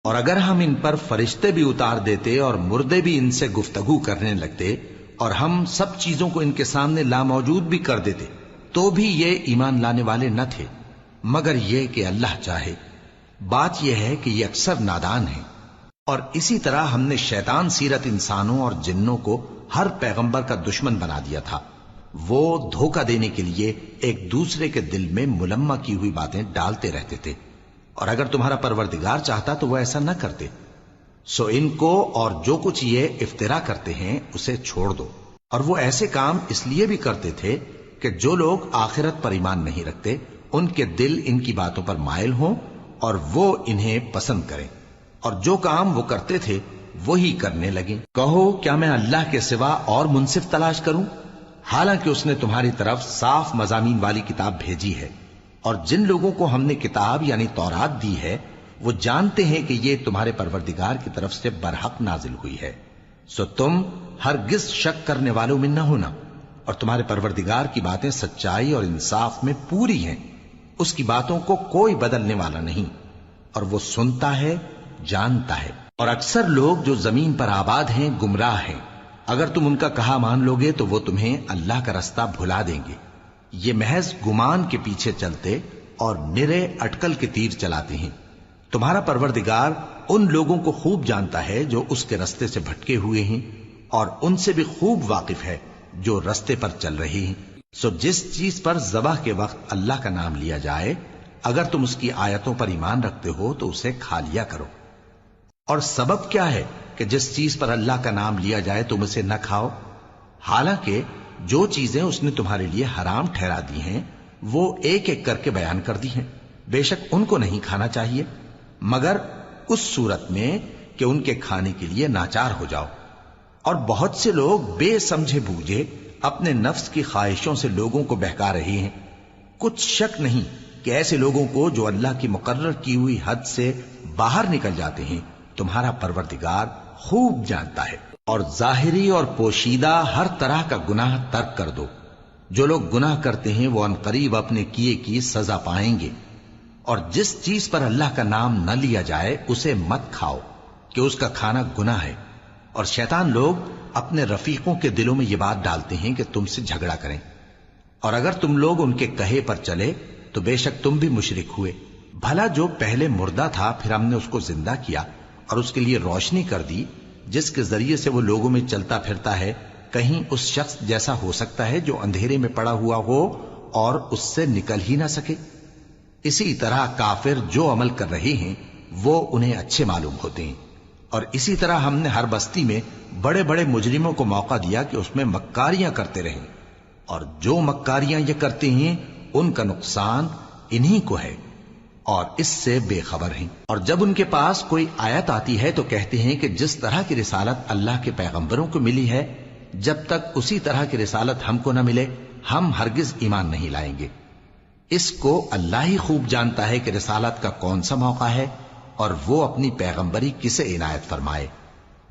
اور اگر ہم ان پر فرشتے بھی اتار دیتے اور مردے بھی ان سے گفتگو کرنے لگتے اور ہم سب چیزوں کو ان کے سامنے لاموجود بھی کر دیتے تو بھی یہ ایمان لانے والے نہ تھے، مگر یہ کہ اللہ چاہے۔ بات یہ ہے کہ یہ اکثر نادان ہیں۔ اور اسی طرح ہم نے شیطان سیرت انسانوں اور جنوں کو ہر پیغمبر کا دشمن بنا دیا تھا۔ وہ دھوکہ دینے کے لیے ایک دوسرے کے دل میں ملمہ کی ہوئی باتیں ڈالتے رہتے تھے، اور اگر تمہارا پروردگار چاہتا تو وہ ایسا نہ کرتے۔ سو ان کو اور جو کچھ یہ افترا کرتے ہیں اسے چھوڑ دو۔ اور وہ ایسے کام اس لیے بھی کرتے تھے کہ جو لوگ آخرت پر ایمان نہیں رکھتے ان کے دل ان کی باتوں پر مائل ہوں اور وہ انہیں پسند کریں، اور جو کام وہ کرتے تھے وہی کرنے لگیں۔ کہو کیا میں اللہ کے سوا اور منصف تلاش کروں، حالانکہ اس نے تمہاری طرف صاف مضامین والی کتاب بھیجی ہے، اور جن لوگوں کو ہم نے کتاب یعنی تورات دی ہے وہ جانتے ہیں کہ یہ تمہارے پروردگار کی طرف سے برحق نازل ہوئی ہے۔ سو تم ہرگز شک کرنے والوں میں نہ ہونا، اور تمہارے پروردگار کی باتیں سچائی اور انصاف میں پوری ہیں، اس کی باتوں کو کوئی بدلنے والا نہیں، اور وہ سنتا ہے جانتا ہے۔ اور اکثر لوگ جو زمین پر آباد ہیں گمراہ ہیں، اگر تم ان کا کہا مان لوگے تو وہ تمہیں اللہ کا رستہ بھلا دیں گے۔ یہ محض گمان کے پیچھے چلتے اور نرے اٹکل کے تیر چلاتے ہیں۔ تمہارا پروردگار ان لوگوں کو خوب جانتا ہے جو اس کے رستے سے بھٹکے ہوئے ہیں، اور ان سے بھی خوب واقف ہے جو رستے پر چل رہے ہیں۔ سو جس چیز پر ذبح کے وقت اللہ کا نام لیا جائے اگر تم اس کی آیتوں پر ایمان رکھتے ہو تو اسے کھا لیا کرو۔ اور سبب کیا ہے کہ جس چیز پر اللہ کا نام لیا جائے تم اسے نہ کھاؤ، حالانکہ جو چیزیں اس نے تمہارے لیے حرام ٹھہرا دی ہیں وہ ایک ایک کر کے بیان کر دی ہیں۔ بے شک ان کو نہیں کھانا چاہیے مگر اس صورت میں کہ ان کے کھانے کے لیے ناچار ہو جاؤ۔ اور بہت سے لوگ بے سمجھے بوجھے اپنے نفس کی خواہشوں سے لوگوں کو بہکا رہے ہیں۔ کچھ شک نہیں کہ ایسے لوگوں کو جو اللہ کی مقرر کی ہوئی حد سے باہر نکل جاتے ہیں تمہارا پروردگار خوب جانتا ہے۔ اور ظاہری اور پوشیدہ ہر طرح کا گناہ ترک کر دو۔ جو لوگ گناہ کرتے ہیں وہ عنقریب اپنے کیے کی سزا پائیں گے۔ اور جس چیز پر اللہ کا نام نہ لیا جائے اسے مت کھاؤ کہ اس کا کھانا گناہ ہے۔ اور شیطان لوگ اپنے رفیقوں کے دلوں میں یہ بات ڈالتے ہیں کہ تم سے جھگڑا کریں، اور اگر تم لوگ ان کے کہے پر چلے تو بے شک تم بھی مشرک ہوئے۔ بھلا جو پہلے مردہ تھا پھر ہم نے اس کو زندہ کیا اور اس کے لیے روشنی کر دی جس کے ذریعے سے وہ لوگوں میں چلتا پھرتا ہے، کہیں اس شخص جیسا ہو سکتا ہے جو اندھیرے میں پڑا ہوا ہو اور اس سے نکل ہی نہ سکے؟ اسی طرح کافر جو عمل کر رہے ہیں وہ انہیں اچھے معلوم ہوتے ہیں۔ اور اسی طرح ہم نے ہر بستی میں بڑے بڑے مجرموں کو موقع دیا کہ اس میں مکاریاں کرتے رہیں، اور جو مکاریاں یہ کرتے ہیں ان کا نقصان انہی کو ہے اور اس سے بے خبر ہیں۔ اور جب ان کے پاس کوئی آیت آتی ہے تو کہتے ہیں کہ جس طرح کی رسالت اللہ کے پیغمبروں کو ملی ہے جب تک اسی طرح کی رسالت ہم کو نہ ملے ہم ہرگز ایمان نہیں لائیں گے۔ اس کو اللہ ہی خوب جانتا ہے کہ رسالت کا کون سا موقع ہے اور وہ اپنی پیغمبری کسے عنایت فرمائے۔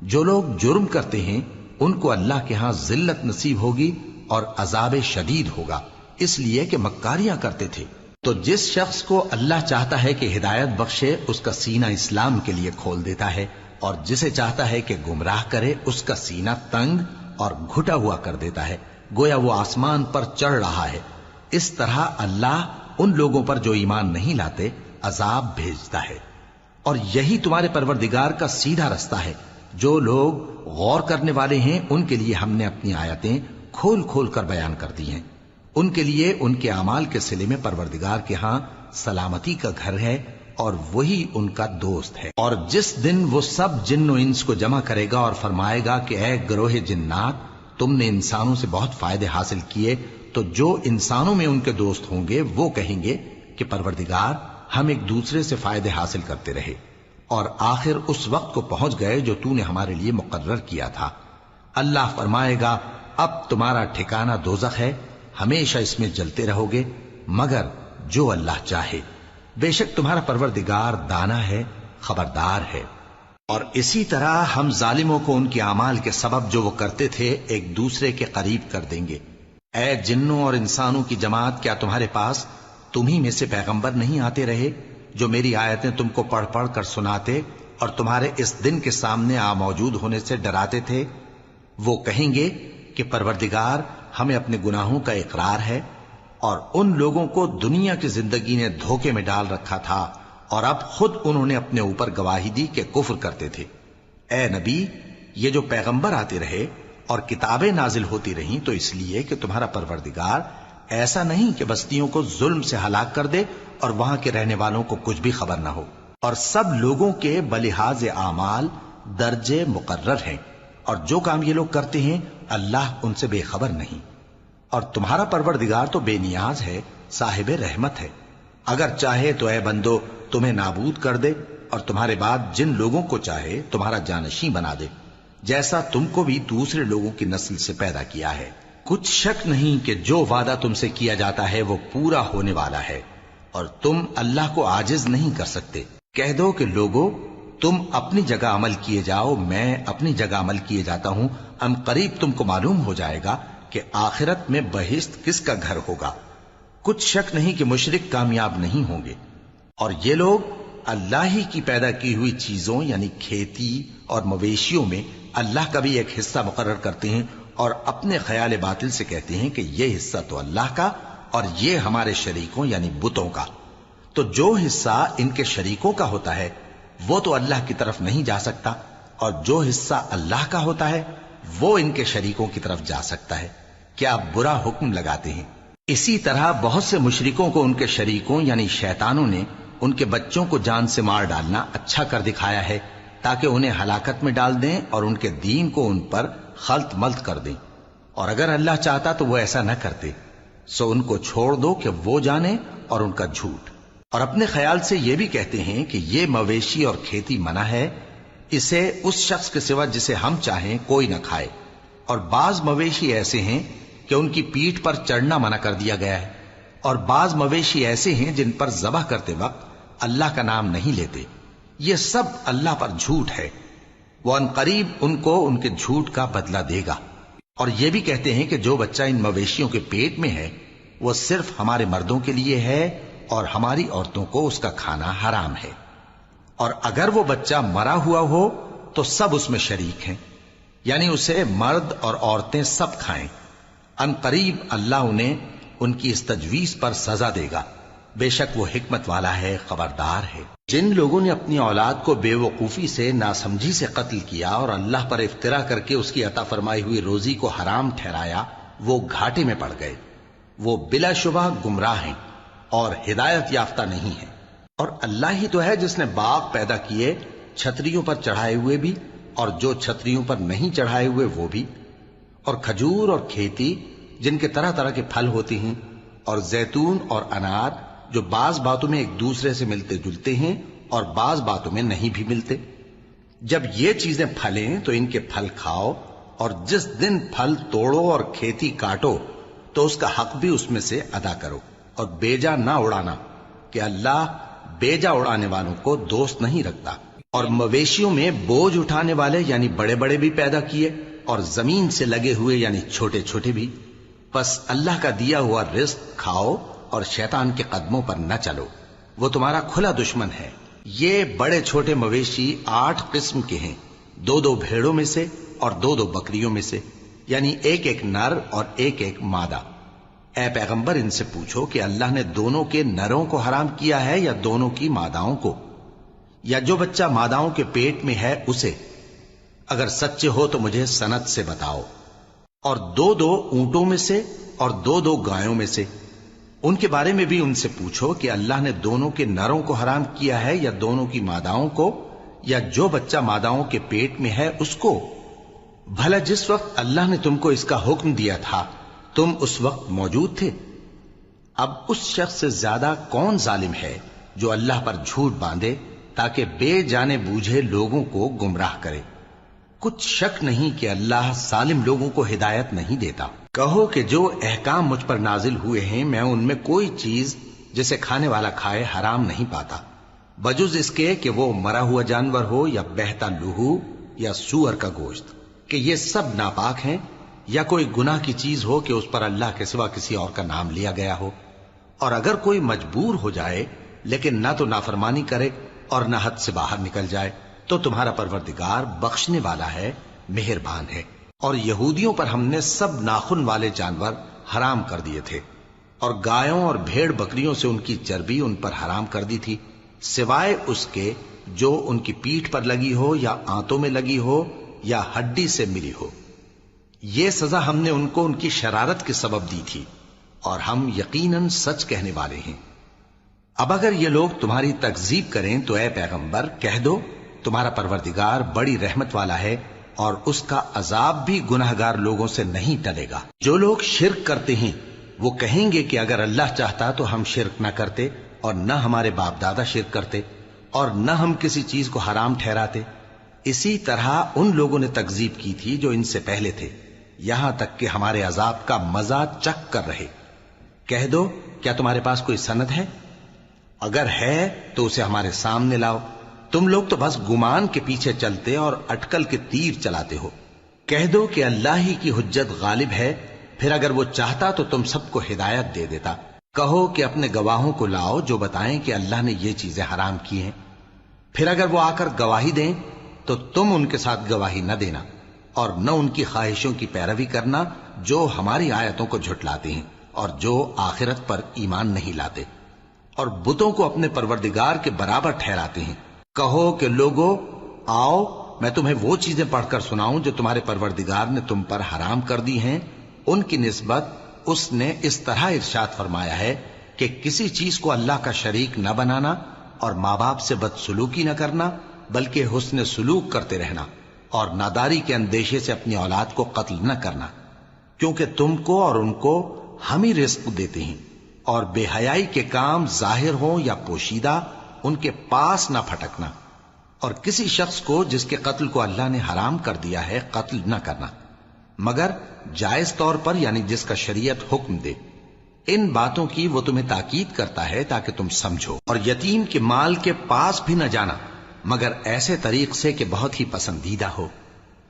جو لوگ جرم کرتے ہیں ان کو اللہ کے ہاں ذلت نصیب ہوگی اور عذاب شدید ہوگا، اس لیے کہ مکاریاں کرتے تھے۔ تو جس شخص کو اللہ چاہتا ہے کہ ہدایت بخشے اس کا سینہ اسلام کے لیے کھول دیتا ہے، اور جسے چاہتا ہے کہ گمراہ کرے اس کا سینہ تنگ اور گھٹا ہوا کر دیتا ہے، گویا وہ آسمان پر چڑھ رہا ہے۔ اس طرح اللہ ان لوگوں پر جو ایمان نہیں لاتے عذاب بھیجتا ہے۔ اور یہی تمہارے پروردگار کا سیدھا رستہ ہے۔ جو لوگ غور کرنے والے ہیں ان کے لیے ہم نے اپنی آیتیں کھول کھول کر بیان کر دی ہیں۔ ان کے لیے ان کے اعمال کے صلے میں پروردگار کے ہاں سلامتی کا گھر ہے اور وہی ان کا دوست ہے۔ اور جس دن وہ سب جن و انس کو جمع کرے گا اور فرمائے گا کہ اے گروہ جنات، تم نے انسانوں سے بہت فائدے حاصل کیے، تو جو انسانوں میں ان کے دوست ہوں گے وہ کہیں گے کہ پروردگار ہم ایک دوسرے سے فائدے حاصل کرتے رہے اور آخر اس وقت کو پہنچ گئے جو تو نے ہمارے لیے مقرر کیا تھا۔ اللہ فرمائے گا اب تمہارا ٹھکانہ دوزخ ہے، ہمیشہ اس میں جلتے رہو گے مگر جو اللہ چاہے۔ بے شک تمہارا پروردگار دانا ہے، خبردار ہے۔ اور اسی طرح ہم ظالموں کو ان کے اعمال کے سبب جو وہ کرتے تھے ایک دوسرے کے قریب کر دیں گے۔ اے جنوں اور انسانوں کی جماعت، کیا تمہارے پاس تمہیں میں سے پیغمبر نہیں آتے رہے جو میری آیتیں تم کو پڑھ پڑھ کر سناتے اور تمہارے اس دن کے سامنے موجود ہونے سے ڈراتے تھے؟ وہ کہیں گے کہ پروردگار ہمیں اپنے گناہوں کا اقرار ہے، اور ان لوگوں کو دنیا کی زندگی نے دھوکے میں ڈال رکھا تھا اور اب خود انہوں نے اپنے اوپر گواہی دی کہ کفر کرتے تھے۔ اے نبی، یہ جو پیغمبر آتے رہے اور کتابیں نازل ہوتی رہیں تو اس لیے کہ تمہارا پروردگار ایسا نہیں کہ بستیوں کو ظلم سے ہلاک کر دے اور وہاں کے رہنے والوں کو کچھ بھی خبر نہ ہو، اور سب لوگوں کے بلحاظ اعمال درجے مقرر ہیں، اور جو کام یہ لوگ کرتے ہیں اللہ ان سے بے خبر نہیں۔ اور تمہارا پروردگار تو بے نیاز ہے، صاحب رحمت ہے، اگر چاہے تو اے بندو تمہیں نابود کر دے اور تمہارے بعد جن لوگوں کو چاہے تمہارا جانشین بنا دے، جیسا تم کو بھی دوسرے لوگوں کی نسل سے پیدا کیا ہے۔ کچھ شک نہیں کہ جو وعدہ تم سے کیا جاتا ہے وہ پورا ہونے والا ہے، اور تم اللہ کو عاجز نہیں کر سکتے۔ کہہ دو کہ لوگو تم اپنی جگہ عمل کیے جاؤ، میں اپنی جگہ عمل کیے جاتا ہوں، ان قریب تم کو معلوم ہو جائے گا کہ آخرت میں بہشت کس کا گھر ہوگا۔ کچھ شک نہیں کہ مشرک کامیاب نہیں ہوں گے، اور یہ لوگ اللہ ہی کی پیدا کی ہوئی چیزوں یعنی کھیتی اور مویشیوں میں اللہ کا بھی ایک حصہ مقرر کرتے ہیں، اور اپنے خیال باطل سے کہتے ہیں کہ یہ حصہ تو اللہ کا اور یہ ہمارے شریکوں یعنی بتوں کا۔ تو جو حصہ ان کے شریکوں کا ہوتا ہے وہ تو اللہ کی طرف نہیں جا سکتا، اور جو حصہ اللہ کا ہوتا ہے وہ ان کے شریکوں کی طرف جا سکتا ہے۔ کیا برا حکم لگاتے ہیں؟ اسی طرح بہت سے مشرکوں کو ان کے شریکوں یعنی شیطانوں نے ان کے بچوں کو جان سے مار ڈالنا اچھا کر دکھایا ہے، تاکہ انہیں ہلاکت میں ڈال دیں اور ان کے دین کو ان پر خلط ملط کر دیں، اور اگر اللہ چاہتا تو وہ ایسا نہ کرتے۔ سو ان کو چھوڑ دو کہ وہ جانے اور ان کا جھوٹ۔ اور اپنے خیال سے یہ بھی کہتے ہیں کہ یہ مویشی اور کھیتی منع ہے، اسے اس شخص کے سوا جسے ہم چاہیں کوئی نہ کھائے، اور بعض مویشی ایسے ہیں کہ ان کی پیٹھ پر چڑھنا منع کر دیا گیا ہے، اور بعض مویشی ایسے ہیں جن پر ذبح کرتے وقت اللہ کا نام نہیں لیتے۔ یہ سب اللہ پر جھوٹ ہے، وہ ان قریب ان کو ان کے جھوٹ کا بدلہ دے گا۔ اور یہ بھی کہتے ہیں کہ جو بچہ ان مویشیوں کے پیٹ میں ہے وہ صرف ہمارے مردوں کے لیے ہے اور ہماری عورتوں کو اس کا کھانا حرام ہے، اور اگر وہ بچہ مرا ہوا ہو تو سب اس میں شریک ہیں، یعنی اسے مرد اور عورتیں سب کھائیں۔ ان قریب اللہ انہیں ان کی اس تجویز پر سزا دے گا، بے شک وہ حکمت والا ہے، خبردار ہے۔ جن لوگوں نے اپنی اولاد کو بے وقوفی سے ناسمجھی سے قتل کیا اور اللہ پر افترا کر کے اس کی عطا فرمائی ہوئی روزی کو حرام ٹھہرایا، وہ گھاٹے میں پڑ گئے، وہ بلا شبہ گمراہ ہیں اور ہدایت یافتہ نہیں ہیں۔ اور اللہ ہی تو ہے جس نے باغ پیدا کیے، چھتریوں پر چڑھائے ہوئے بھی اور جو چھتریوں پر نہیں چڑھائے ہوئے وہ بھی، اور کھجور اور کھیتی جن کے طرح طرح کے پھل ہوتے ہیں، اور زیتون اور انار جو بعض باتوں میں ایک دوسرے سے ملتے جلتے ہیں اور بعض باتوں میں نہیں بھی ملتے۔ جب یہ چیزیں پھلیں تو ان کے پھل کھاؤ، اور جس دن پھل توڑو اور کھیتی کاٹو تو اس کا حق بھی اس میں سے ادا کرو، اور بیجا نہ اڑانا کہ اللہ بیجا اڑانے والوں کو دوست نہیں رکھتا۔ اور مویشیوں میں بوجھ اٹھانے والے یعنی بڑے بڑے بھی پیدا کیے، اور زمین سے لگے ہوئے یعنی چھوٹے چھوٹے بھی۔ پس اللہ کا دیا ہوا رزق کھاؤ اور شیطان کے قدموں پر نہ چلو، وہ تمہارا کھلا دشمن ہے۔ یہ بڑے چھوٹے مویشی 8 قسم کے ہیں، 2 بھیڑوں میں سے اور 2 بکریوں میں سے، یعنی ایک نر اور ایک مادہ۔ اے پیغمبر ان سے پوچھو کہ اللہ نے دونوں کے نروں کو حرام کیا ہے یا دونوں کی ماداؤں کو، یا جو بچہ ماداؤں کے پیٹ میں ہے اسے؟ اگر سچے ہو تو مجھے سند سے بتاؤ۔ اور 2 اونٹوں میں سے اور 2 گایوں میں سے، ان کے بارے میں بھی ان سے پوچھو کہ اللہ نے دونوں کے نروں کو حرام کیا ہے یا دونوں کی ماداؤں کو، یا جو بچہ ماداؤں کے پیٹ میں ہے اس کو؟ بھلا جس وقت اللہ نے تم کو اس کا حکم دیا تھا تم اس وقت موجود تھے؟ اب اس شخص سے زیادہ کون ظالم ہے جو اللہ پر جھوٹ باندھے تاکہ بے جانے بوجھے لوگوں کو گمراہ کرے۔ کچھ شک نہیں کہ اللہ ظالم لوگوں کو ہدایت نہیں دیتا۔ کہو کہ جو احکام مجھ پر نازل ہوئے ہیں میں ان میں کوئی چیز جسے کھانے والا کھائے حرام نہیں پاتا، بجز اس کے کہ وہ مرا ہوا جانور ہو یا بہتا لہو یا سور کا گوشت، کہ یہ سب ناپاک ہیں، یا کوئی گناہ کی چیز ہو کہ اس پر اللہ کے سوا کسی اور کا نام لیا گیا ہو۔ اور اگر کوئی مجبور ہو جائے لیکن نہ تو نافرمانی کرے اور نہ حد سے باہر نکل جائے تو تمہارا پروردگار بخشنے والا ہے، مہربان ہے۔ اور یہودیوں پر ہم نے سب ناخن والے جانور حرام کر دیے تھے، اور گایوں اور بھیڑ بکریوں سے ان کی چربی ان پر حرام کر دی تھی، سوائے اس کے جو ان کی پیٹھ پر لگی ہو یا آنتوں میں لگی ہو یا ہڈی سے ملی ہو۔ یہ سزا ہم نے ان کو ان کی شرارت کے سبب دی تھی، اور ہم یقیناً سچ کہنے والے ہیں۔ اب اگر یہ لوگ تمہاری تکذیب کریں تو اے پیغمبر کہہ دو، تمہارا پروردگار بڑی رحمت والا ہے، اور اس کا عذاب بھی گناہگار لوگوں سے نہیں ٹلے گا۔ جو لوگ شرک کرتے ہیں وہ کہیں گے کہ اگر اللہ چاہتا تو ہم شرک نہ کرتے، اور نہ ہمارے باپ دادا شرک کرتے، اور نہ ہم کسی چیز کو حرام ٹھہراتے۔ اسی طرح ان لوگوں نے تکذیب کی تھی جو ان سے پہلے تھے، یہاں تک کہ ہمارے عذاب کا مزہ چکھ کر رہے۔ کہہ دو، کیا تمہارے پاس کوئی سند ہے؟ اگر ہے تو اسے ہمارے سامنے لاؤ۔ تم لوگ تو بس گمان کے پیچھے چلتے اور اٹکل کے تیر چلاتے ہو۔ کہہ دو کہ اللہ ہی کی حجت غالب ہے، پھر اگر وہ چاہتا تو تم سب کو ہدایت دے دیتا۔ کہو کہ اپنے گواہوں کو لاؤ جو بتائیں کہ اللہ نے یہ چیزیں حرام کی ہیں، پھر اگر وہ آ کر گواہی دیں تو تم ان کے ساتھ گواہی نہ دینا، اور نہ ان کی خواہشوں کی پیروی کرنا جو ہماری آیتوں کو جھٹلاتے ہیں اور جو آخرت پر ایمان نہیں لاتے، اور بتوں کو اپنے پروردگار کے برابر ٹھہراتے ہیں۔ کہو کہ لوگو آؤ، میں تمہیں وہ چیزیں پڑھ کر سناؤں جو تمہارے پروردگار نے تم پر حرام کر دی ہیں۔ ان کی نسبت اس نے اس طرح ارشاد فرمایا ہے کہ کسی چیز کو اللہ کا شریک نہ بنانا، اور ماں باپ سے بدسلوکی نہ کرنا، بلکہ حسن سلوک کرتے رہنا، اور ناداری کے اندیشے سے اپنی اولاد کو قتل نہ کرنا، کیونکہ تم کو اور ان کو ہم ہی رزق دیتے ہیں۔ اور بے حیائی کے کام ظاہر ہوں یا پوشیدہ ان کے پاس نہ پھٹکنا، اور کسی شخص کو جس کے قتل کو اللہ نے حرام کر دیا ہے قتل نہ کرنا، مگر جائز طور پر، یعنی جس کا شریعت حکم دے۔ ان باتوں کی وہ تمہیں تاکید کرتا ہے تاکہ تم سمجھو۔ اور یتیم کے مال کے پاس بھی نہ جانا مگر ایسے طریق سے کہ بہت ہی پسندیدہ ہو،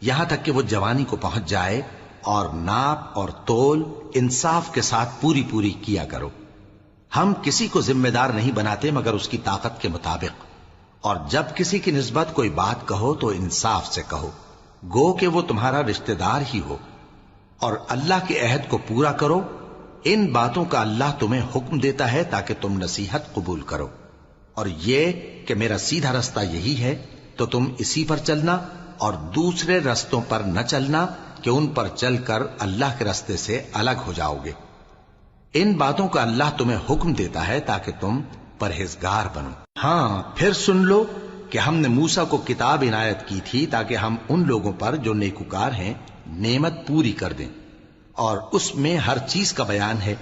یہاں تک کہ وہ جوانی کو پہنچ جائے، اور ناپ اور تول انصاف کے ساتھ پوری پوری کیا کرو۔ ہم کسی کو ذمہ دار نہیں بناتے مگر اس کی طاقت کے مطابق، اور جب کسی کی نسبت کوئی بات کہو تو انصاف سے کہو، گو کہ وہ تمہارا رشتہ دار ہی ہو، اور اللہ کے عہد کو پورا کرو۔ ان باتوں کا اللہ تمہیں حکم دیتا ہے تاکہ تم نصیحت قبول کرو، اور یہ کہ میرا سیدھا رستہ یہی ہے تو تم اسی پر چلنا، اور دوسرے رستوں پر نہ چلنا کہ ان پر چل کر اللہ کے رستے سے الگ ہو جاؤ گے۔ ان باتوں کا اللہ تمہیں حکم دیتا ہے تاکہ تم پرہیزگار بنو۔ ہاں، پھر سن لو کہ ہم نے موسیٰ کو کتاب عنایت کی تھی تاکہ ہم ان لوگوں پر جو نیکوکار ہیں نعمت پوری کر دیں، اور اس میں ہر چیز کا بیان ہے،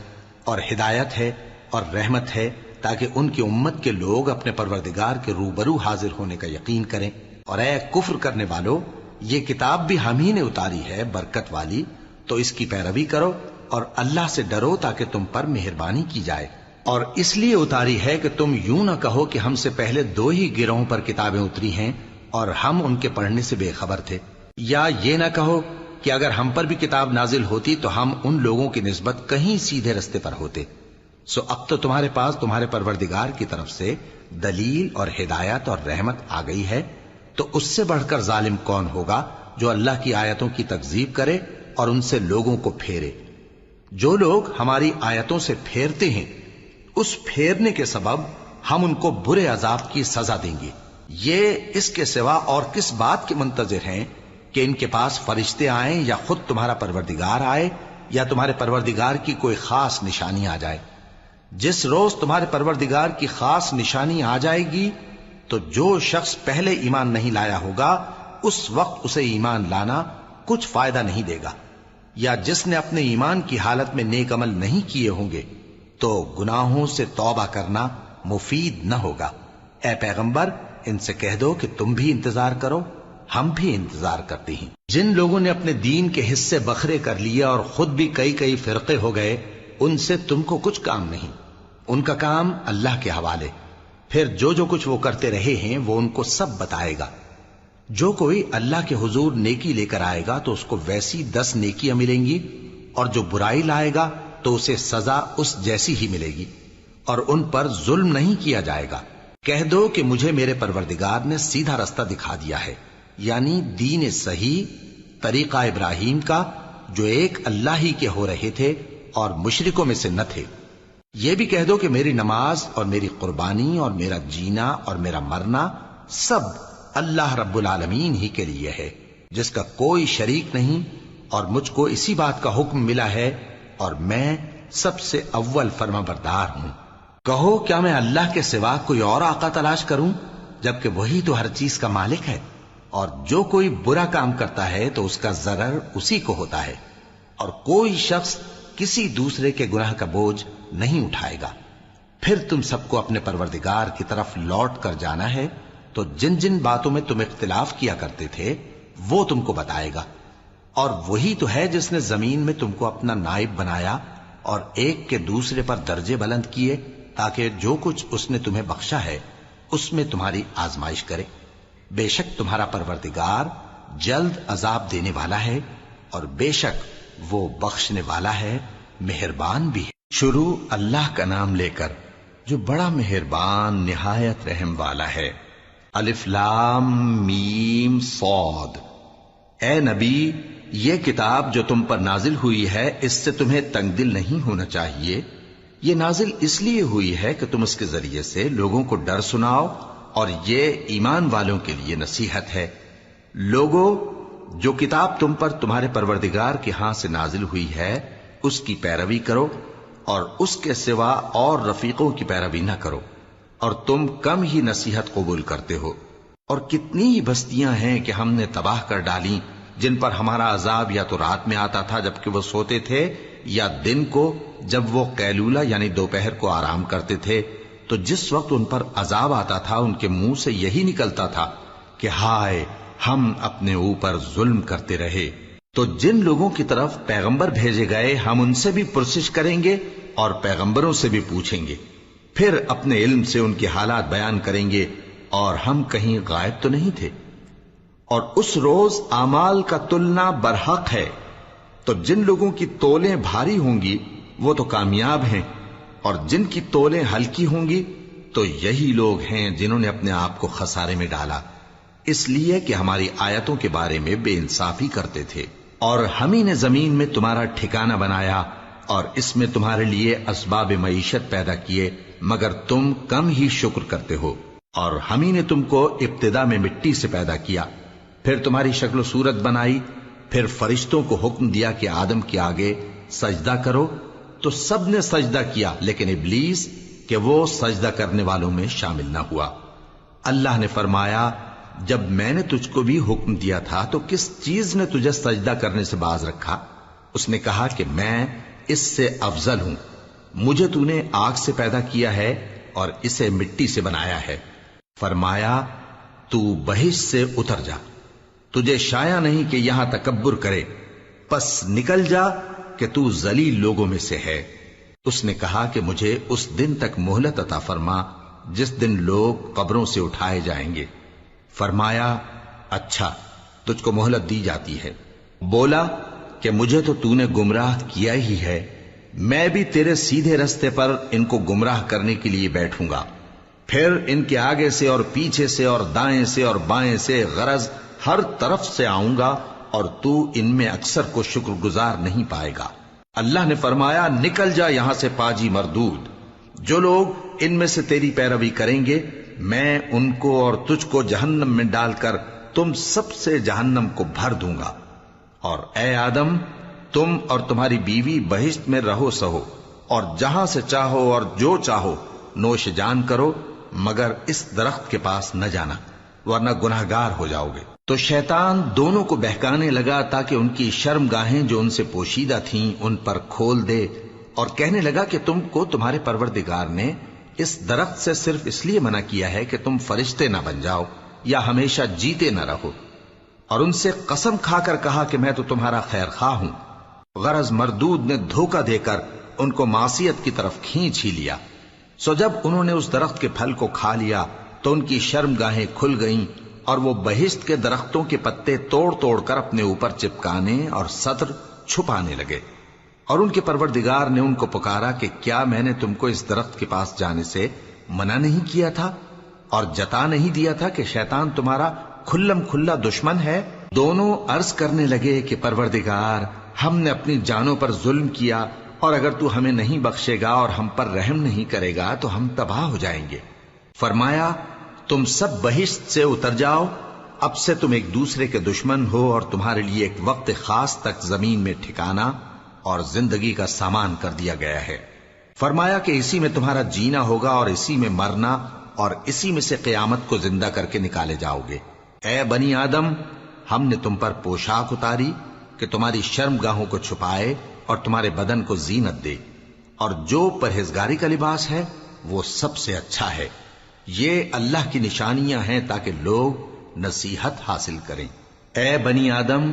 اور ہدایت ہے اور رحمت ہے، تاکہ ان کی امت کے لوگ اپنے پروردگار کے روبرو حاضر ہونے کا یقین کریں۔ اور اے کفر کرنے والو، یہ کتاب بھی ہم ہی نے اتاری ہے برکت والی، تو اس کی پیروی کرو اور اللہ سے ڈرو تاکہ تم پر مہربانی کی جائے۔ اور اس لیے اتاری ہے کہ تم یوں نہ کہو کہ ہم سے پہلے 2 ہی گروہوں پر کتابیں اتری ہیں اور ہم ان کے پڑھنے سے بے خبر تھے، یا یہ نہ کہو کہ اگر ہم پر بھی کتاب نازل ہوتی تو ہم ان لوگوں کی نسبت کہیں سیدھے رستے پر ہوتے۔ سو اب تو تمہارے پاس تمہارے پروردگار کی طرف سے دلیل اور ہدایت اور رحمت آ گئی ہے، تو اس سے بڑھ کر ظالم کون ہوگا جو اللہ کی آیتوں کی تکذیب کرے اور ان سے لوگوں کو پھیرے۔ جو لوگ ہماری آیتوں سے پھیرتے ہیں اس پھیرنے کے سبب ہم ان کو برے عذاب کی سزا دیں گے۔ یہ اس کے سوا اور کس بات کے منتظر ہیں کہ ان کے پاس فرشتے آئیں یا خود تمہارا پروردگار آئے یا تمہارے پروردگار کی کوئی خاص نشانی آ جائے۔ جس روز تمہارے پروردگار کی خاص نشانی آ جائے گی تو جو شخص پہلے ایمان نہیں لایا ہوگا اس وقت اسے ایمان لانا کچھ فائدہ نہیں دے گا، یا جس نے اپنے ایمان کی حالت میں نیک عمل نہیں کیے ہوں گے تو گناہوں سے توبہ کرنا مفید نہ ہوگا۔ اے پیغمبر، ان سے کہہ دو کہ تم بھی انتظار کرو، ہم بھی انتظار کرتے ہیں۔ جن لوگوں نے اپنے دین کے حصے بکھرے کر لیے اور خود بھی کئی فرقے ہو گئے، ان سے تم کو کچھ کام نہیں، ان کا کام اللہ کے حوالے۔ پھر جو کچھ وہ کرتے رہے ہیں وہ ان کو سب بتائے گا۔ جو کوئی اللہ کے حضور نیکی لے کر آئے گا تو اس کو ویسی 10 نیکیاں ملیں گی، اور جو برائی لائے گا تو اسے سزا اس جیسی ہی ملے گی، اور ان پر ظلم نہیں کیا جائے گا۔ کہہ دو کہ مجھے میرے پروردگار نے سیدھا رستہ دکھا دیا ہے، یعنی دین صحیح، طریقہ ابراہیم کا، جو ایک اللہ ہی کے ہو رہے تھے اور مشرکوں میں سے نہ تھے۔ یہ بھی کہہ دو کہ میری نماز اور میری قربانی اور میرا جینا اور میرا مرنا سب اللہ رب العالمین ہی کے لیے ہے، جس کا کوئی شریک نہیں، اور مجھ کو اسی بات کا حکم ملا ہے اور میں سب سے اول فرما بردار ہوں۔ کہو کیا میں اللہ کے سوا کوئی اور آقا تلاش کروں، جبکہ وہی تو ہر چیز کا مالک ہے، اور جو کوئی برا کام کرتا ہے تو اس کا ضرر اسی کو ہوتا ہے، اور کوئی شخص کسی دوسرے کے گناہ کا بوجھ نہیں اٹھائے گا۔ پھر تم سب کو اپنے پروردگار کی طرف لوٹ کر جانا ہے، تو جن جن باتوں میں تم اختلاف کیا کرتے تھے وہ تم کو بتائے گا، اور وہی تو ہے جس نے زمین میں تم کو اپنا نائب بنایا اور ایک کے دوسرے پر درجے بلند کیے، تاکہ جو کچھ اس نے تمہیں بخشا ہے اس میں تمہاری آزمائش کرے۔ بے شک تمہارا پروردگار جلد عذاب دینے والا ہے، اور بے شک وہ بخشنے والا ہے، مہربان بھی ہے۔ شروع اللہ کا نام لے کر جو بڑا مہربان نہایت رحم والا ہے۔ الف لام میم صاد۔ اے نبی، یہ کتاب جو تم پر نازل ہوئی ہے اس سے تمہیں تنگ دل نہیں ہونا چاہیے۔ یہ نازل اس لیے ہوئی ہے کہ تم اس کے ذریعے سے لوگوں کو ڈر سناؤ، اور یہ ایمان والوں کے لیے نصیحت ہے۔ لوگوں، جو کتاب تم پر تمہارے پروردگار کے ہاں سے نازل ہوئی ہے اس کی پیروی کرو، اور اس کے سوا اور رفیقوں کی پیروی نہ کرو، اور تم کم ہی نصیحت قبول کرتے ہو۔ اور کتنی ہی بستیاں ہیں کہ ہم نے تباہ کر ڈالی، جن پر ہمارا عذاب یا تو رات میں آتا تھا جبکہ وہ سوتے تھے، یا دن کو جب وہ قیلولہ یعنی دوپہر کو آرام کرتے تھے، تو جس وقت ان پر عذاب آتا تھا ان کے منہ سے یہی نکلتا تھا کہ ہائے، ہم اپنے اوپر ظلم کرتے رہے۔ تو جن لوگوں کی طرف پیغمبر بھیجے گئے ہم ان سے بھی پرسش کریں گے اور پیغمبروں سے بھی پوچھیں گے، پھر اپنے علم سے ان کے حالات بیان کریں گے، اور ہم کہیں غائب تو نہیں تھے۔ اور اس روز اعمال کا تلنا برحق ہے، تو جن لوگوں کی تولیں بھاری ہوں گی وہ تو کامیاب ہیں، اور جن کی تولیں ہلکی ہوں گی تو یہی لوگ ہیں جنہوں نے اپنے آپ کو خسارے میں ڈالا، اس لیے کہ ہماری آیتوں کے بارے میں بے انصافی کرتے تھے۔ اور ہم ہی نے زمین میں تمہارا ٹھکانہ بنایا، اور اس میں تمہارے لیے اسباب معیشت پیدا کیے، مگر تم کم ہی شکر کرتے ہو۔ اور ہم ہی نے تم کو ابتدا میں مٹی سے پیدا کیا، پھر تمہاری شکل و صورت بنائی، پھر فرشتوں کو حکم دیا کہ آدم کے آگے سجدہ کرو، تو سب نے سجدہ کیا، لیکن ابلیس کہ وہ سجدہ کرنے والوں میں شامل نہ ہوا۔ اللہ نے فرمایا، جب میں نے تجھ کو بھی حکم دیا تھا تو کس چیز نے تجھے سجدہ کرنے سے باز رکھا؟ اس نے کہا کہ میں اس سے افضل ہوں، مجھے تو نے آگ سے پیدا کیا ہے اور اسے مٹی سے بنایا ہے۔ فرمایا، تو بہشت سے اتر جا، تجھے شایع نہیں کہ یہاں تکبر کرے، پس نکل جا کہ تو ذلیل لوگوں میں سے ہے۔ اس نے کہا کہ مجھے اس دن تک مہلت عطا فرما جس دن لوگ قبروں سے اٹھائے جائیں گے۔ فرمایا، اچھا، تجھ کو مہلت دی جاتی ہے۔ بولا کہ مجھے تو نے گمراہ کیا ہی ہے، میں بھی تیرے سیدھے رستے پر ان کو گمراہ کرنے کے لیے بیٹھوں گا، پھر ان کے آگے سے اور پیچھے سے اور دائیں سے اور بائیں سے، غرض ہر طرف سے آؤں گا، اور تو ان میں اکثر کو شکر گزار نہیں پائے گا۔ اللہ نے فرمایا، نکل جا یہاں سے پاجی مردود، جو لوگ ان میں سے تیری پیروی کریں گے میں ان کو اور تجھ کو جہنم میں ڈال کر تم سب سے جہنم کو بھر دوں گا۔ اور اے آدم، تم اور تمہاری بیوی بہشت میں رہو سہو، اور جہاں سے چاہو اور جو چاہو نوش جان کرو، مگر اس درخت کے پاس نہ جانا، ورنہ گناہگار ہو جاؤ گے۔ تو شیطان دونوں کو بہکانے لگا تاکہ ان کی شرم گاہیں جو ان سے پوشیدہ تھیں ان پر کھول دے، اور کہنے لگا کہ تم کو تمہارے پروردگار نے اس درخت سے صرف اس لیے منع کیا ہے کہ تم فرشتے نہ بن جاؤ یا ہمیشہ جیتے نہ رہو۔ اور ان سے قسم کھا کر کہا کہ میں تو تمہارا خیر خواہ ہوں۔ غرض مردود نے دھوکہ دے کر ان کو معصیت کی طرف کھینچ ہی لیا۔ سو جب انہوں نے اس درخت کے پھل کو کھا لیا تو ان کی شرم گاہیں کھل گئیں، اور وہ بہشت کے درختوں کے پتے توڑ توڑ کر اپنے اوپر چپکانے اور سطر چھپانے لگے۔ اور ان کے پروردگار نے ان کو پکارا کہ کیا میں نے تم کو اس درخت کے پاس جانے سے منع نہیں کیا تھا؟ اور جتا نہیں دیا تھا کہ شیطان تمہارا کھلم کھلا دشمن ہے؟ دونوں عرض کرنے لگے کہ پروردگار، ہم نے اپنی جانوں پر ظلم کیا، اور اگر تو ہمیں نہیں بخشے گا اور ہم پر رحم نہیں کرے گا تو ہم تباہ ہو جائیں گے۔ فرمایا تم سب بہشت سے اتر جاؤ، اب سے تم ایک دوسرے کے دشمن ہو، اور تمہارے لیے ایک وقت خاص تک زمین میں ٹھکانا اور زندگی کا سامان کر دیا گیا ہے۔ فرمایا کہ اسی میں تمہارا جینا ہوگا اور اسی میں مرنا، اور اسی میں سے قیامت کو زندہ کر کے نکالے جاؤ گے۔ اے بنی آدم، ہم نے تم پر پوشاک اتاری کہ تمہاری شرم گاہوں کو چھپائے اور تمہارے بدن کو زینت دے، اور جو پرہیزگاری کا لباس ہے وہ سب سے اچھا ہے۔ یہ اللہ کی نشانیاں ہیں تاکہ لوگ نصیحت حاصل کریں۔ اے بنی آدم،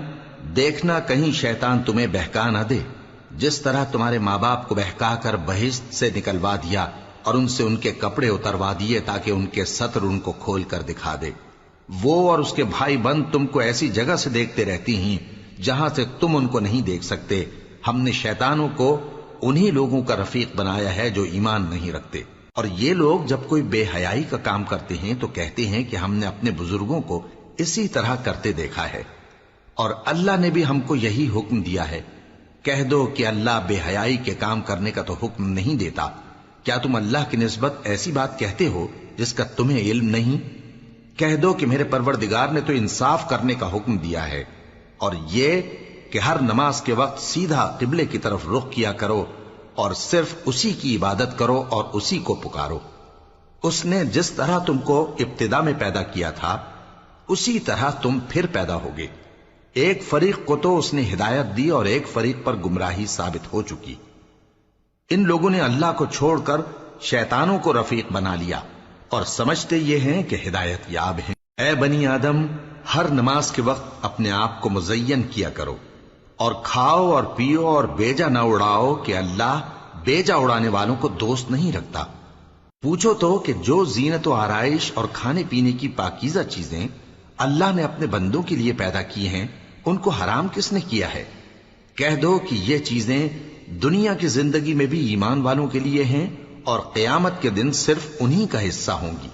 دیکھنا کہیں شیطان تمہیں بہکا نہ دے، جس طرح تمہارے ماں باپ کو بہکا کر بہشت سے نکلوا دیا اور ان سے ان کے کپڑے اتروا دیے تاکہ ان کے ستر ان کو کھول کر دکھا دے۔ وہ اور اس کے بھائی بند تم کو ایسی جگہ سے دیکھتے رہتی ہیں جہاں سے تم ان کو نہیں دیکھ سکتے۔ ہم نے شیطانوں کو انہی لوگوں کا رفیق بنایا ہے جو ایمان نہیں رکھتے۔ اور یہ لوگ جب کوئی بے حیائی کا کام کرتے ہیں تو کہتے ہیں کہ ہم نے اپنے بزرگوں کو اسی طرح کرتے دیکھا ہے، اور اللہ نے بھی ہم کو یہی حکم دیا ہے۔ کہہ دو کہ اللہ بے حیائی کے کام کرنے کا تو حکم نہیں دیتا۔ کیا تم اللہ کی نسبت ایسی بات کہتے ہو جس کا تمہیں علم نہیں؟ کہہ دو کہ میرے پروردگار نے تو انصاف کرنے کا حکم دیا ہے، اور یہ کہ ہر نماز کے وقت سیدھا قبلے کی طرف رخ کیا کرو اور صرف اسی کی عبادت کرو اور اسی کو پکارو۔ اس نے جس طرح تم کو ابتدا میں پیدا کیا تھا اسی طرح تم پھر پیدا ہوگے۔ ایک فریق کو تو اس نے ہدایت دی اور ایک فریق پر گمراہی ثابت ہو چکی۔ ان لوگوں نے اللہ کو چھوڑ کر شیطانوں کو رفیق بنا لیا اور سمجھتے یہ ہیں کہ ہدایت یاب ہیں۔ اے بنی آدم، ہر نماز کے وقت اپنے آپ کو مزین کیا کرو، اور کھاؤ اور پیو اور بیجا نہ اڑاؤ کہ اللہ بیجا اڑانے والوں کو دوست نہیں رکھتا۔ پوچھو تو کہ جو زینت و آرائش اور کھانے پینے کی پاکیزہ چیزیں اللہ نے اپنے بندوں کے لیے پیدا کی ہیں ان کو حرام کس نے کیا ہے؟ کہہ دو کہ یہ چیزیں دنیا کی زندگی میں بھی ایمان والوں کے لیے ہیں اور قیامت کے دن صرف انہی کا حصہ ہوں گی۔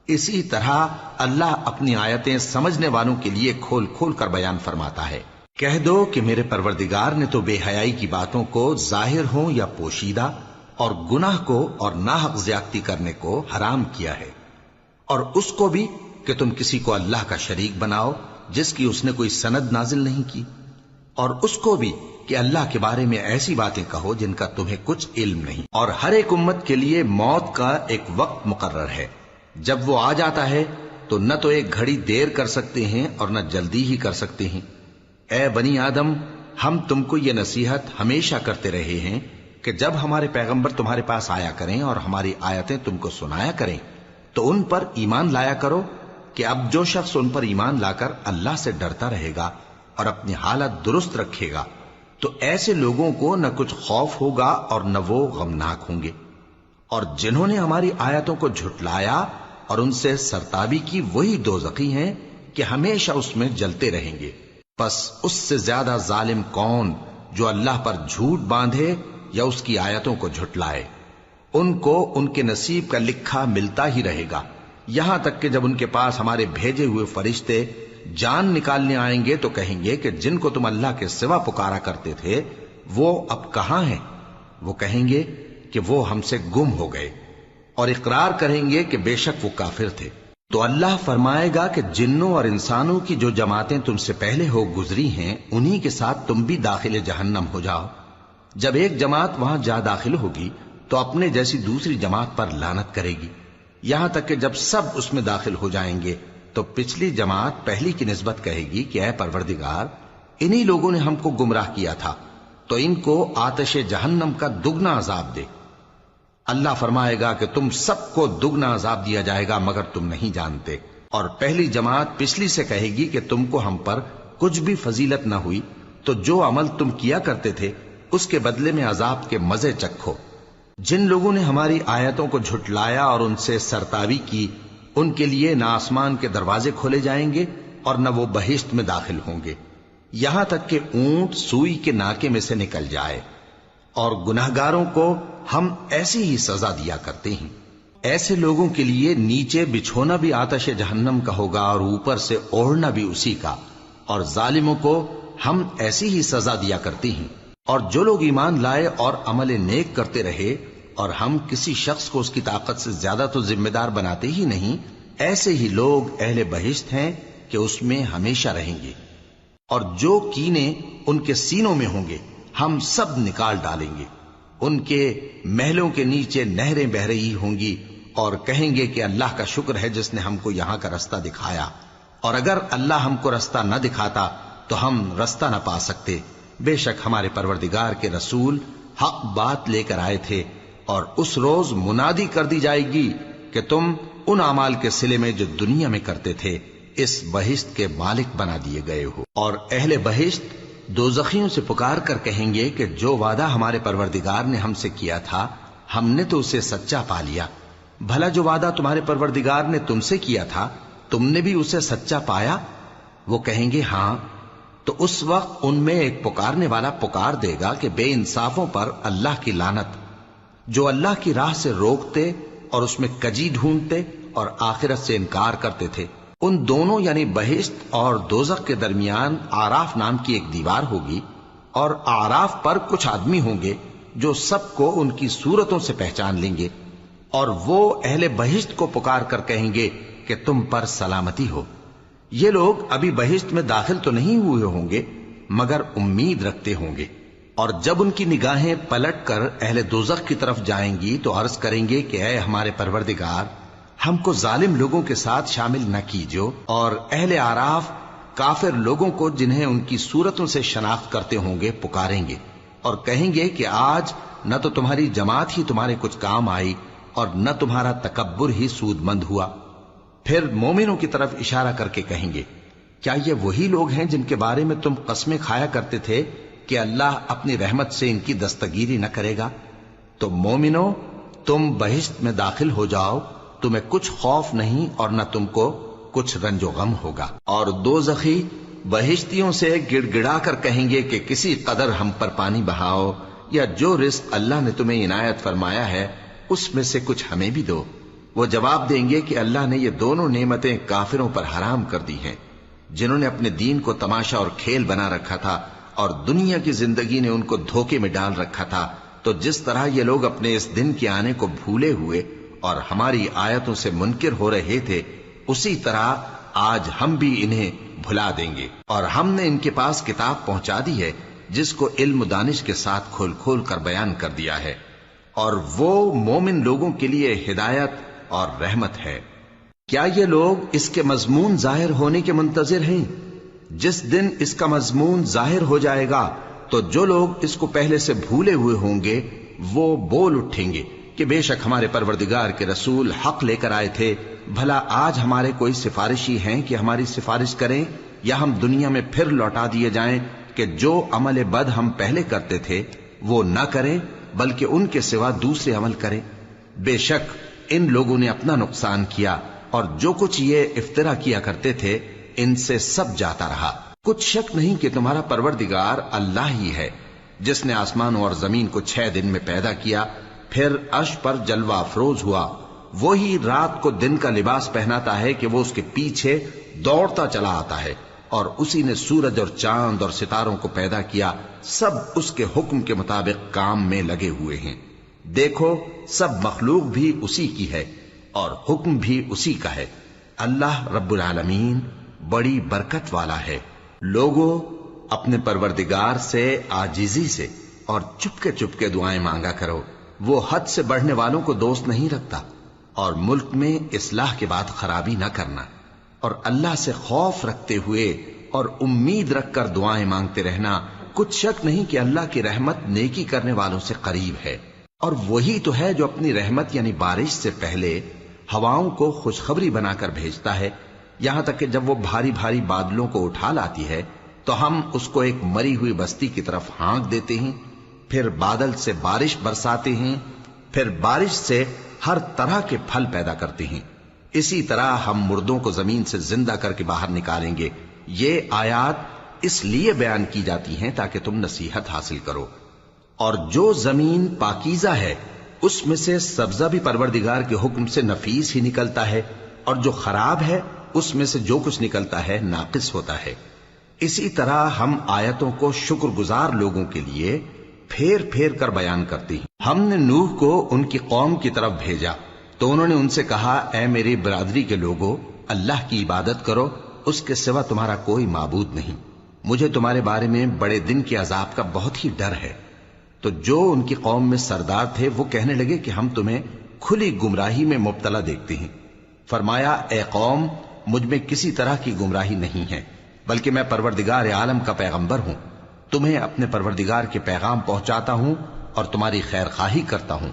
اسی طرح اللہ اپنی آیتیں سمجھنے والوں کے لیے کھول کھول کر بیان فرماتا ہے۔ کہہ دو کہ میرے پروردگار نے تو بے حیائی کی باتوں کو ظاہر ہوں یا پوشیدہ، اور گناہ کو اور ناحق زیادتی کرنے کو حرام کیا ہے، اور اس کو بھی کہ تم کسی کو اللہ کا شریک بناؤ جس کی اس نے کوئی سند نازل نہیں کی، اور اس کو بھی کہ اللہ کے بارے میں ایسی باتیں کہو جن کا تمہیں کچھ علم نہیں۔ اور ہر ایک امت کے لیے موت کا ایک وقت مقرر ہے، جب وہ آ جاتا ہے تو نہ تو ایک گھڑی دیر کر سکتے ہیں اور نہ جلدی ہی کر سکتے ہیں۔ اے بنی آدم، ہم تم کو یہ نصیحت ہمیشہ کرتے رہے ہیں کہ جب ہمارے پیغمبر تمہارے پاس آیا کریں اور ہماری آیتیں تم کو سنایا کریں تو ان پر ایمان لایا کرو، کہ اب جو شخص ان پر ایمان لا کر اللہ سے ڈرتا رہے گا اور اپنی حالت درست رکھے گا تو ایسے لوگوں کو نہ کچھ خوف ہوگا اور نہ وہ غمناک ہوں گے۔ اور جنہوں نے ہماری آیتوں کو جھٹلایا اور ان سے سرتابی کی وہی دوزخی ہیں کہ ہمیشہ اس میں جلتے رہیں گے۔ پس اس سے زیادہ ظالم کون جو اللہ پر جھوٹ باندھے یا اس کی آیتوں کو جھٹلائے؟ ان کو ان کے نصیب کا لکھا ملتا ہی رہے گا، یہاں تک کہ جب ان کے پاس ہمارے بھیجے ہوئے فرشتے جان نکالنے آئیں گے تو کہیں گے کہ جن کو تم اللہ کے سوا پکارا کرتے تھے وہ اب کہاں ہیں؟ وہ کہیں گے کہ وہ ہم سے گم ہو گئے، اور اقرار کریں گے کہ بے شک وہ کافر تھے۔ تو اللہ فرمائے گا کہ جنوں اور انسانوں کی جو جماعتیں تم سے پہلے ہو گزری ہیں انہی کے ساتھ تم بھی داخل جہنم ہو جاؤ۔ جب ایک جماعت وہاں جا داخل ہوگی تو اپنے جیسی دوسری جماعت پر لعنت کرے گی، یہاں تک کہ جب سب اس میں داخل ہو جائیں گے تو پچھلی جماعت پہلی کی نسبت کہے گی کہ اے پروردگار، انہی لوگوں نے ہم کو گمراہ کیا تھا، تو ان کو آتش جہنم کا دگنا عذاب دے۔ اللہ فرمائے گا کہ تم سب کو دگنا عذاب دیا جائے گا مگر تم نہیں جانتے۔ اور پہلی جماعت پچھلی سے کہے گی کہ تم کو ہم پر کچھ بھی فضیلت نہ ہوئی، تو جو عمل تم کیا کرتے تھے اس کے بدلے میں عذاب کے مزے چکھو۔ جن لوگوں نے ہماری آیتوں کو جھٹلایا اور ان سے سرتابی کی ان کے لیے نہ آسمان کے دروازے کھولے جائیں گے اور نہ وہ بہشت میں داخل ہوں گے، یہاں تک کہ اونٹ سوئی کے ناکے میں سے نکل جائے، اور گناہگاروں کو ہم ایسی ہی سزا دیا کرتے ہیں۔ ایسے لوگوں کے لیے نیچے بچھونا بھی آتش جہنم کا ہوگا اور اوپر سے اوڑھنا بھی اسی کا، اور ظالموں کو ہم ایسی ہی سزا دیا کرتی ہیں۔ اور جو لوگ ایمان لائے اور عمل نیک کرتے رہے اور ہم کسی شخص کو اس کی طاقت سے زیادہ تو ذمہ دار بناتے ہی نہیں، ایسے ہی لوگ اہل بہشت ہیں کہ اس میں ہمیشہ رہیں گے۔ اور جو کینے ان کے سینوں میں ہوں گے ہم سب نکال ڈالیں گے، ان کے محلوں کے نیچے نہریں بہہ رہی ہوں گی، اور کہیں گے کہ اللہ کا شکر ہے جس نے ہم کو یہاں کا رستہ دکھایا، اور اگر اللہ ہم کو رستہ نہ دکھاتا تو ہم رستہ نہ پا سکتے۔ بے شک ہمارے پروردگار کے رسول حق بات لے کر آئے تھے، اور اس روز منادی کر دی جائے گی کہ تم ان اعمال کے صلے میں جو دنیا میں کرتے تھے اس بہشت کے مالک بنا دیے گئے ہو۔ اور اہل بہشت دوزخیوں سے پکار کر کہیں گے کہ جو وعدہ ہمارے پروردگار نے ہم سے کیا تھا ہم نے تو اسے سچا پا لیا، بھلا جو وعدہ تمہارے پروردگار نے تم سے کیا تھا تم نے بھی اسے سچا پایا؟ وہ کہیں گے ہاں۔ تو اس وقت ان میں ایک پکارنے والا پکار دے گا کہ بے انصافوں پر اللہ کی لعنت، جو اللہ کی راہ سے روکتے اور اس میں کجی ڈھونڈتے اور آخرت سے انکار کرتے تھے۔ ان دونوں یعنی بہشت اور دوزخ کے درمیان آراف نام کی ایک دیوار ہوگی، اور آراف پر کچھ آدمی ہوں گے جو سب کو ان کی صورتوں سے پہچان لیں گے، اور وہ اہل بہشت کو پکار کر کہیں گے کہ تم پر سلامتی ہو۔ یہ لوگ ابھی بہشت میں داخل تو نہیں ہوئے ہوں گے مگر امید رکھتے ہوں گے، اور جب ان کی نگاہیں پلٹ کر اہل دوزخ کی طرف جائیں گی تو عرض کریں گے کہ اے ہمارے پروردگار، ہم کو ظالم لوگوں کے ساتھ شامل نہ کیجو۔ اور اہل آراف کافر لوگوں کو جنہیں ان کی صورتوں سے شناخت کرتے ہوں گے پکاریں گے اور کہیں گے کہ آج نہ تو تمہاری جماعت ہی تمہارے کچھ کام آئی اور نہ تمہارا تکبر ہی سود مند ہوا۔ پھر مومنوں کی طرف اشارہ کر کے کہیں گے کیا یہ وہی لوگ ہیں جن کے بارے میں تم قسمیں کھایا کرتے تھے کہ اللہ اپنی رحمت سے ان کی دستگیری نہ کرے گا؟ تو مومنو، تم بہشت میں داخل ہو جاؤ، تمہیں کچھ خوف نہیں اور نہ تم کو کچھ رنج و غم ہوگا۔ اور دوزخی بہشتیوں سے گڑ گڑا کر کہیں گے کہ کسی قدر ہم پر پانی بہاؤ، یا جو رزق اللہ نے تمہیں عنایت فرمایا ہے اس میں سے کچھ ہمیں بھی دو۔ وہ جواب دیں گے کہ اللہ نے یہ دونوں نعمتیں کافروں پر حرام کر دی ہیں، جنہوں نے اپنے دین کو تماشا اور کھیل بنا رکھا تھا اور دنیا کی زندگی نے ان کو دھوکے میں ڈال رکھا تھا۔ تو جس طرح یہ لوگ اپنے اس دن کے آنے کو بھولے ہوئے اور ہماری آیتوں سے منکر ہو رہے تھے، اسی طرح آج ہم بھی انہیں بھلا دیں گے۔ اور ہم نے ان کے پاس کتاب پہنچا دی ہے جس کو علم و دانش کے ساتھ کھول کھول کر بیان کر دیا ہے، اور وہ مومن لوگوں کے لیے ہدایت اور رحمت ہے۔ کیا یہ لوگ اس کے مضمون ظاہر ہونے کے منتظر ہیں؟ جس دن اس کا مضمون ظاہر ہو جائے گا تو جو لوگ اس کو پہلے سے بھولے ہوئے ہوں گے وہ بول اٹھیں گے کہ بے شک ہمارے پروردگار کے رسول حق لے کر آئے تھے، بھلا آج ہمارے کوئی سفارشی ہیں کہ ہماری سفارش کریں، یا ہم دنیا میں پھر لوٹا دیے جائیں کہ جو عمل بد ہم پہلے کرتے تھے وہ نہ کریں بلکہ ان کے سوا دوسرے عمل کریں۔ بے شک ان لوگوں نے اپنا نقصان کیا، اور جو کچھ یہ افترا کیا کرتے تھے ان سے سب جاتا رہا۔ کچھ شک نہیں کہ تمہارا پروردگار اللہ ہی ہے جس نے آسمانوں اور زمین کو 6 دن میں پیدا کیا، پھر عرش پر جلوہ افروز ہوا۔ وہی رات کو دن کا لباس پہناتا ہے کہ وہ اس کے پیچھے دوڑتا چلا آتا ہے، اور اسی نے سورج اور چاند اور ستاروں کو پیدا کیا، سب اس کے حکم کے مطابق کام میں لگے ہوئے ہیں۔ دیکھو سب مخلوق بھی اسی کی ہے اور حکم بھی اسی کا ہے۔ اللہ رب العالمین بڑی برکت والا ہے۔ لوگوں، اپنے پروردگار سے عاجزی سے اور چپکے دعائیں مانگا کرو، وہ حد سے بڑھنے والوں کو دوست نہیں رکھتا، اور ملک میں اصلاح کے بعد خرابی نہ کرنا، اور اللہ سے خوف رکھتے ہوئے اور امید رکھ کر دعائیں مانگتے رہنا۔ کچھ شک نہیں کہ اللہ کی رحمت نیکی کرنے والوں سے قریب ہے، اور وہی تو ہے جو اپنی رحمت یعنی بارش سے پہلے ہواؤں کو خوشخبری بنا کر بھیجتا ہے، یہاں تک کہ جب وہ بھاری بھاری بادلوں کو اٹھا لاتی ہے تو ہم اس کو ایک مری ہوئی بستی کی طرف ہانک دیتے ہیں، پھر بادل سے بارش برساتے ہیں، پھر بارش سے ہر طرح کے پھل پیدا کرتے ہیں۔ اسی طرح ہم مردوں کو زمین سے زندہ کر کے باہر نکالیں گے۔ یہ آیات اس لیے بیان کی جاتی ہیں تاکہ تم نصیحت حاصل کرو۔ اور جو زمین پاکیزہ ہے اس میں سے سبزہ بھی پروردگار کے حکم سے نفیس ہی نکلتا ہے، اور جو خراب ہے اس میں سے جو کچھ نکلتا ہے ناقص ہوتا ہے۔ اسی طرح ہم آیتوں کو شکر گزار لوگوں کے لیے پھیر پھیر کر بیان کرتی ہیں۔ ہم نے نوح کو ان کی قوم کی طرف بھیجا تو انہوں نے ان سے کہا، اے میری برادری کے لوگوں، اللہ کی عبادت کرو، اس کے سوا تمہارا کوئی معبود نہیں۔ مجھے تمہارے بارے میں بڑے دن کے عذاب کا بہت ہی ڈر ہے۔ تو جو ان کی قوم میں سردار تھے وہ کہنے لگے کہ ہم تمہیں کھلی گمراہی میں مبتلا دیکھتے ہیں۔ فرمایا، اے قوم، مجھ میں کسی طرح کی گمراہی نہیں ہے، بلکہ میں پروردگار عالم کا پیغمبر ہوں۔ تمہیں اپنے پروردگار کے پیغام پہنچاتا ہوں اور تمہاری خیر خواہی کرتا ہوں،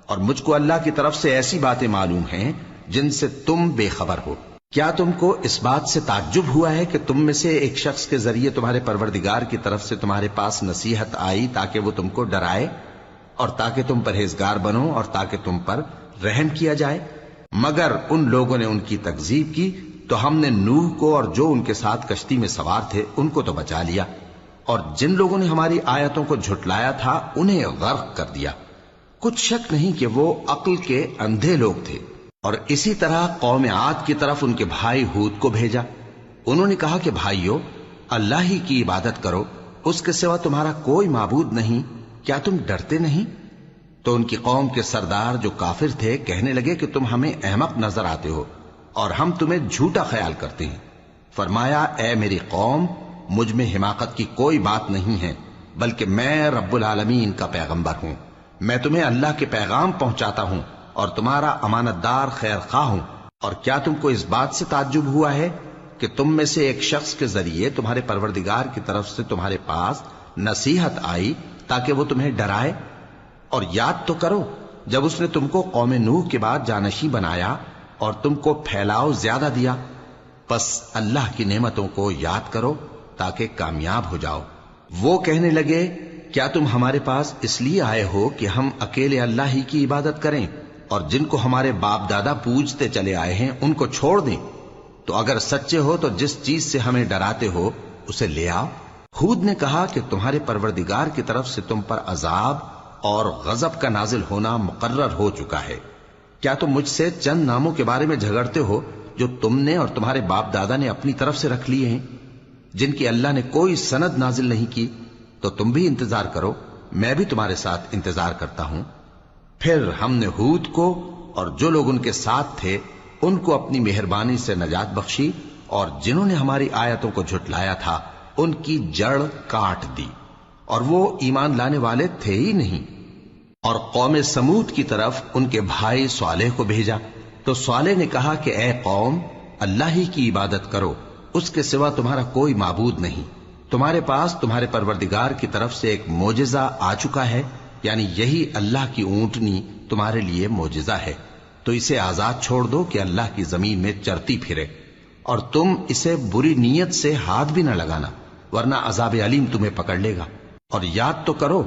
اور مجھ کو اللہ کی طرف سے ایسی باتیں معلوم ہیں جن سے تم بے خبر ہو۔ کیا تم کو اس بات سے تعجب ہوا ہے کہ تم میں سے ایک شخص کے ذریعے تمہارے پروردگار کی طرف سے تمہارے پاس نصیحت آئی تاکہ وہ تم کو ڈرائے اور تاکہ تم پرہیزگار بنو اور تاکہ تم پر رحم کیا جائے؟ مگر ان لوگوں نے ان کی تکذیب کی تو ہم نے نوح کو اور جو ان کے ساتھ کشتی میں سوار تھے ان کو تو بچا لیا، اور جن لوگوں نے ہماری آیتوں کو جھٹلایا تھا انہیں غرق کر دیا۔ کچھ شک نہیں کہ وہ عقل کے اندھے لوگ تھے۔ اور اسی طرح قوم عاد کی طرف ان کے بھائی ہود کو بھیجا۔ انہوں نے کہا کہ بھائیو، اللہ ہی کی عبادت کرو، اس کے سوا تمہارا کوئی معبود نہیں، کیا تم ڈرتے نہیں؟ تو ان کی قوم کے سردار جو کافر تھے کہنے لگے کہ تم ہمیں احمق نظر آتے ہو اور ہم تمہیں جھوٹا خیال کرتے ہیں۔ فرمایا، اے میری قوم، مجھ میں حماقت کی کوئی بات نہیں ہے، بلکہ میں رب العالمین کا پیغمبر ہوں۔ میں تمہیں اللہ کے پیغام پہنچاتا ہوں اور تمہارا امانت دار خیر خواہ ہوں۔ اور کیا تم کو اس بات سے تعجب ہوا ہے کہ تم میں سے ایک شخص کے ذریعے تمہارے پروردگار کی طرف سے تمہارے پاس نصیحت آئی تاکہ وہ تمہیں ڈرائے؟ اور یاد تو کرو جب اس نے تم کو قوم نوح کے بعد جانشین بنایا اور تم کو پھیلاؤ زیادہ دیا۔ پس اللہ کی نعمتوں کو یاد کرو تاکہ کامیاب ہو جاؤ۔ وہ کہنے لگے، کیا تم ہمارے پاس اس لیے آئے ہو کہ ہم اکیلے اللہ ہی کی عبادت کریں اور جن کو ہمارے باپ دادا پوجتے چلے آئے ہیں ان کو چھوڑ دیں؟ تو اگر سچے ہو تو جس چیز سے ہمیں ڈراتے ہو اسے لے آؤ۔ ہود نے کہا کہ تمہارے پروردگار کی طرف سے تم پر عذاب اور غضب کا نازل ہونا مقرر ہو چکا ہے۔ کیا تم مجھ سے چند ناموں کے بارے میں جھگڑتے ہو جو تم نے اور تمہارے باپ دادا نے اپنی طرف سے رکھ لیے ہیں، جن کی اللہ نے کوئی سند نازل نہیں کی؟ تو تم بھی انتظار کرو، میں بھی تمہارے ساتھ انتظار کرتا ہوں۔ پھر ہم نے ہود کو اور جو لوگ ان کے ساتھ تھے ان کو اپنی مہربانی سے نجات بخشی، اور جنہوں نے ہماری آیتوں کو جھٹلایا تھا ان کی جڑ کاٹ دی، اور وہ ایمان لانے والے تھے ہی نہیں۔ اور قوم سمود کی طرف ان کے بھائی صالح کو بھیجا تو صالح نے کہا کہ اے قوم، اللہ ہی کی عبادت کرو، اس کے سوا تمہارا کوئی معبود نہیں۔ تمہارے پاس تمہارے پروردگار کی طرف سے ایک معجزہ آ چکا ہے، یعنی یہی اللہ کی اونٹنی تمہارے لیے معجزہ ہے، تو اسے آزاد چھوڑ دو کہ اللہ کی زمین میں چرتی پھرے، اور تم اسے بری نیت سے ہاتھ بھی نہ لگانا، ورنہ عذاب علیم تمہیں پکڑ لے گا۔ اور یاد تو کرو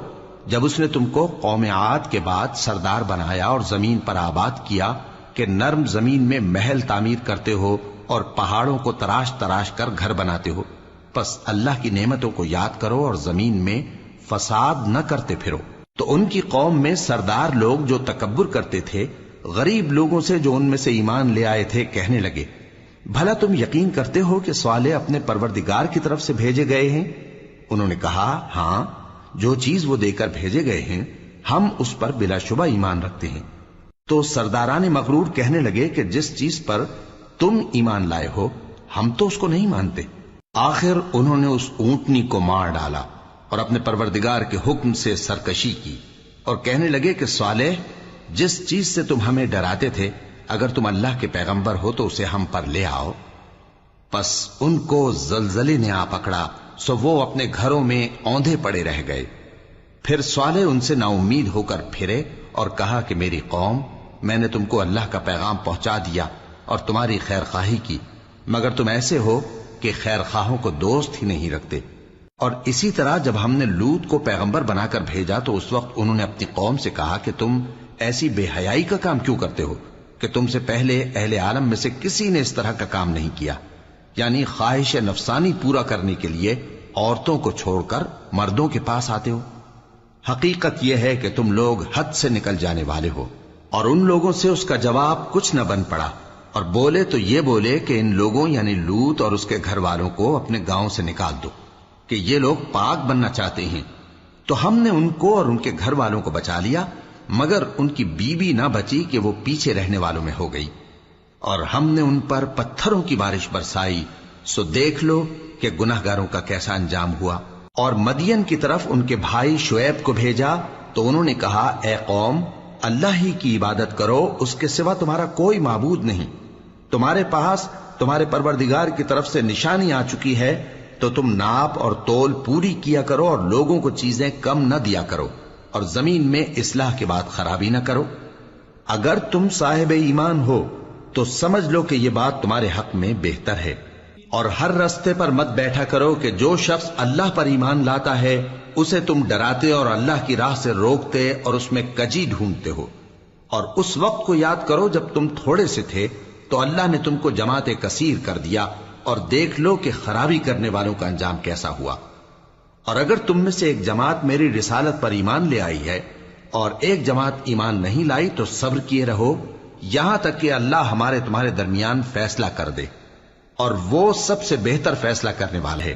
جب اس نے تم کو قوم عاد کے بعد سردار بنایا اور زمین پر آباد کیا کہ نرم زمین میں محل تعمیر کرتے ہو اور پہاڑوں کو تراش تراش کر گھر بناتے ہو۔ پس اللہ کی نعمتوں کو یاد کرو اور زمین میں فساد نہ کرتے پھرو۔ تو ان کی قوم میں سردار لوگ جو تکبر کرتے تھے غریب لوگوں سے جو ان میں سے ایمان لے آئے تھے کہنے لگے، بھلا تم یقین کرتے ہو کہ صالح اپنے پروردگار کی طرف سے بھیجے گئے ہیں؟ انہوں نے کہا، ہاں، جو چیز وہ دے کر بھیجے گئے ہیں ہم اس پر بلا شبہ ایمان رکھتے ہیں۔ تو سرداران مغرور کہنے لگے کہ جس چیز پر تم ایمان لائے ہو ہم تو اس کو نہیں مانتے۔ آخر انہوں نے اس اونٹنی کو مار ڈالا اور اپنے پروردگار کے حکم سے سرکشی کی، اور کہنے لگے کہ صالح، جس چیز سے تم ہمیں ڈراتے تھے اگر تم اللہ کے پیغمبر ہو تو اسے ہم پر لے آؤ۔ پس ان کو زلزلے نے آ پکڑا، سو وہ اپنے گھروں میں اوندھے پڑے رہ گئے۔ پھر صالح ان سے نا امید ہو کر پھرے اور کہا کہ میری قوم، میں نے تم کو اللہ کا پیغام پہنچا دیا اور تمہاری خیر خواہی کی، مگر تم ایسے ہو کہ خیر خواہوں کو دوست ہی نہیں رکھتے۔ اور اسی طرح جب ہم نے لوط کو پیغمبر بنا کر بھیجا تو اس وقت انہوں نے اپنی قوم سے کہا کہ تم ایسی بے حیائی کا کام کیوں کرتے ہو کہ تم سے پہلے اہل عالم میں سے کسی نے اس طرح کا کام نہیں کیا، یعنی خواہش نفسانی پورا کرنے کے لیے عورتوں کو چھوڑ کر مردوں کے پاس آتے ہو۔ حقیقت یہ ہے کہ تم لوگ حد سے نکل جانے والے ہو۔ اور ان لوگوں سے اس کا جواب کچھ نہ بن پڑا، اور بولے تو یہ بولے کہ ان لوگوں یعنی لوط اور اس کے گھر والوں کو اپنے گاؤں سے نکال دو کہ یہ لوگ پاک بننا چاہتے ہیں۔ تو ہم نے ان کو اور ان کے گھر والوں کو بچا لیا، مگر ان کی بیوی نہ بچی کہ وہ پیچھے رہنے والوں میں ہو گئی، اور ہم نے ان پر پتھروں کی بارش برسائی، سو دیکھ لو کہ گناہگاروں کا کیسا انجام ہوا۔ اور مدین کی طرف ان کے بھائی شعیب کو بھیجا تو انہوں نے کہا، اے قوم، اللہ ہی کی عبادت کرو، اس کے سوا تمہارا کوئی معبود نہیں۔ تمہارے پاس تمہارے پروردگار کی طرف سے نشانی آ چکی ہے، تو تم ناپ اور تول پوری کیا کرو اور لوگوں کو چیزیں کم نہ دیا کرو، اور زمین میں اصلاح کے بعد خرابی نہ کرو۔ اگر تم صاحب ایمان ہو تو سمجھ لو کہ یہ بات تمہارے حق میں بہتر ہے، اور ہر رستے پر مت بیٹھا کرو کہ جو شخص اللہ پر ایمان لاتا ہے اسے تم ڈراتے اور اللہ کی راہ سے روکتے اور اس میں کجی ڈھونڈتے ہو۔ اور اس وقت کو یاد کرو جب تم تھوڑے سے تھے تو اللہ نے تم کو جماعت کثیر کر دیا، اور دیکھ لو کہ خرابی کرنے والوں کا انجام کیسا ہوا۔ اور اگر تم میں سے ایک جماعت میری رسالت پر ایمان لے آئی ہے اور ایک جماعت ایمان نہیں لائی تو صبر کیے رہو یہاں تک کہ اللہ ہمارے تمہارے درمیان فیصلہ کر دے، اور وہ سب سے بہتر فیصلہ کرنے والا ہے۔